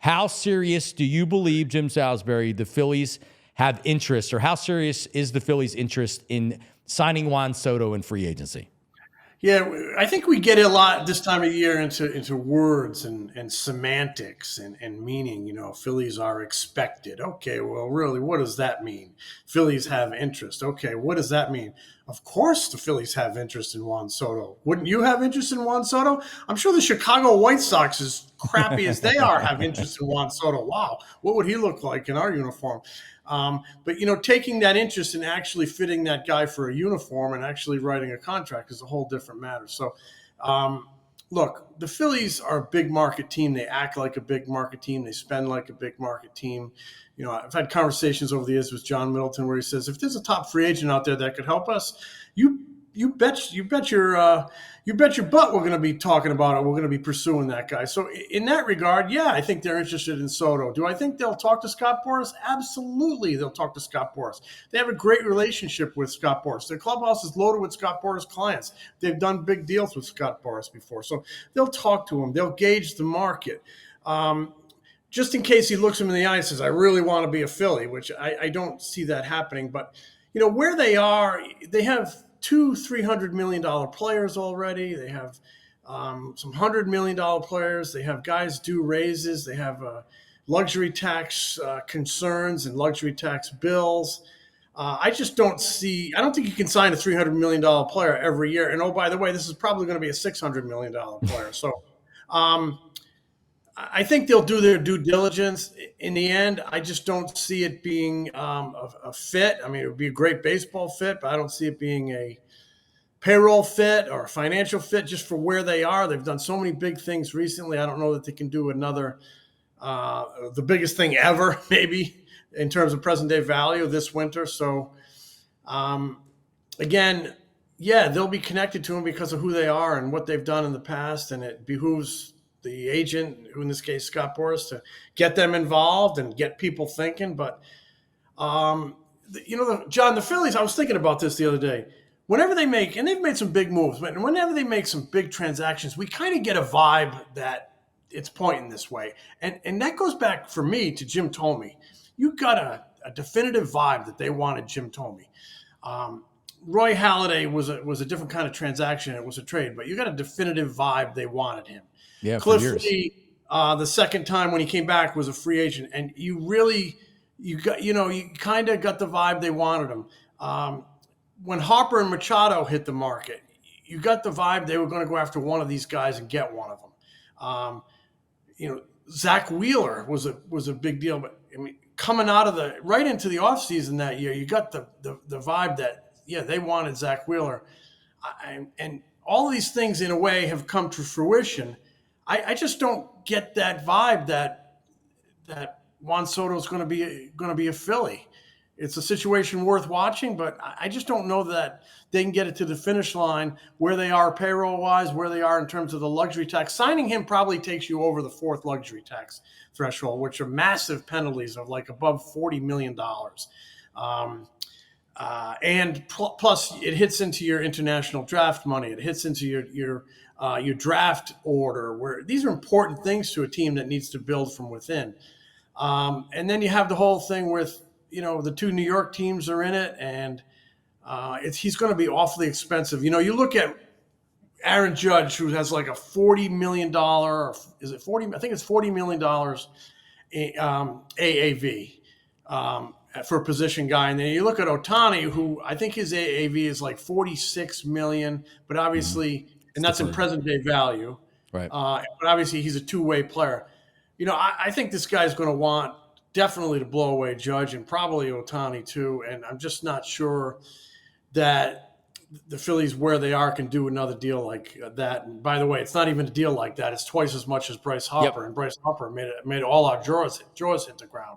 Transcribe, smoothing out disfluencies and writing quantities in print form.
How serious do you believe, Jim Salisbury, the Phillies have interest, or how serious is the Phillies' interest in signing Juan Soto in free agency? Yeah, I think we get a lot this time of year into words and semantics and meaning. Phillies are expected. Okay, well, really, what does that mean? Phillies have interest. Okay, what does that mean? Of course, the Phillies have interest in Juan Soto. Wouldn't you have interest in Juan Soto? I'm sure the Chicago White Sox, as crappy as they are, have interest in Juan Soto. Wow, what would he look like in our uniform? But taking that interest in actually fitting that guy for a uniform and actually writing a contract is a whole different matter. So, look, the Phillies are a big market team. They act like a big market team. They spend like a big market team. I've had conversations over the years with John Middleton where he says, if there's a top free agent out there that could help us, you bet your butt we're going to be talking about it. We're going to be pursuing that guy. So in that regard, yeah, I think they're interested in Soto. Do I think they'll talk to Scott Boras? Absolutely, they'll talk to Scott Boras. They have a great relationship with Scott Boras. Their clubhouse is loaded with Scott Boras clients. They've done big deals with Scott Boras before, so they'll talk to him. They'll gauge the market. Just in case he looks him in the eye and says, I really want to be a Philly, which I don't see that happening. But, where they are, they have two $300 million players already. They have some $100 million players. They have guys due raises. They have luxury tax concerns and luxury tax bills. I don't think you can sign a $300 million player every year. And, oh, by the way, this is probably going to be a $600 million player. So, I think they'll do their due diligence. In the end, I just don't see it being a fit. I mean, it would be a great baseball fit, but I don't see it being a payroll fit or a financial fit just for where they are. They've done so many big things recently. I don't know that they can do another, the biggest thing ever, maybe, in terms of present day value this winter. So, again, yeah, they'll be connected to them because of who they are and what they've done in the past, and it behooves the agent, who in this case Scott Boras, to get them involved and get people thinking. But John, the Phillies, I was thinking about this the other day. Whenever they make, and they've made some big moves, but whenever they make some big transactions, we kind of get a vibe that it's pointing this way. And that goes back for me to Jim Thome. You got a definitive vibe that they wanted Jim Thome. Roy Halladay was a different kind of transaction. It was a trade, but you got a definitive vibe they wanted him. Yeah, Cliff Lee, the second time when he came back, was a free agent, and you kind of got the vibe they wanted him. When Harper and Machado hit the market, you got the vibe they were going to go after one of these guys and get one of them. Zach Wheeler was a big deal, but I mean, coming out of right into the offseason that year, you got the vibe that they wanted Zach Wheeler, and all of these things in a way have come to fruition. I just don't get that vibe that Juan Soto is going to be a Philly. It's a situation worth watching, but I just don't know that they can get it to the finish line where they are payroll-wise, where they are in terms of the luxury tax. Signing him probably takes you over the fourth luxury tax threshold, which are massive penalties of like above $40 million. And plus, it hits into your international draft money. It hits into your draft order, where these are important things to a team that needs to build from within. And then you have the whole thing with, the two New York teams are in it, and he's going to be awfully expensive. You look at Aaron Judge, who has like a $40 million, is it 40? I think it's $40 million AAV for a position guy. And then you look at Ohtani, who I think his AAV is like 46 million, but obviously, and that's in present day value. Right. But obviously he's a two-way player. I think this guy's going to want definitely to blow away Judge and probably Ohtani too. And I'm just not sure that the Phillies, where they are, can do another deal like that. And by the way, it's not even a deal like that. It's twice as much as Bryce Harper, and Bryce Harper made all our drawers hit the ground.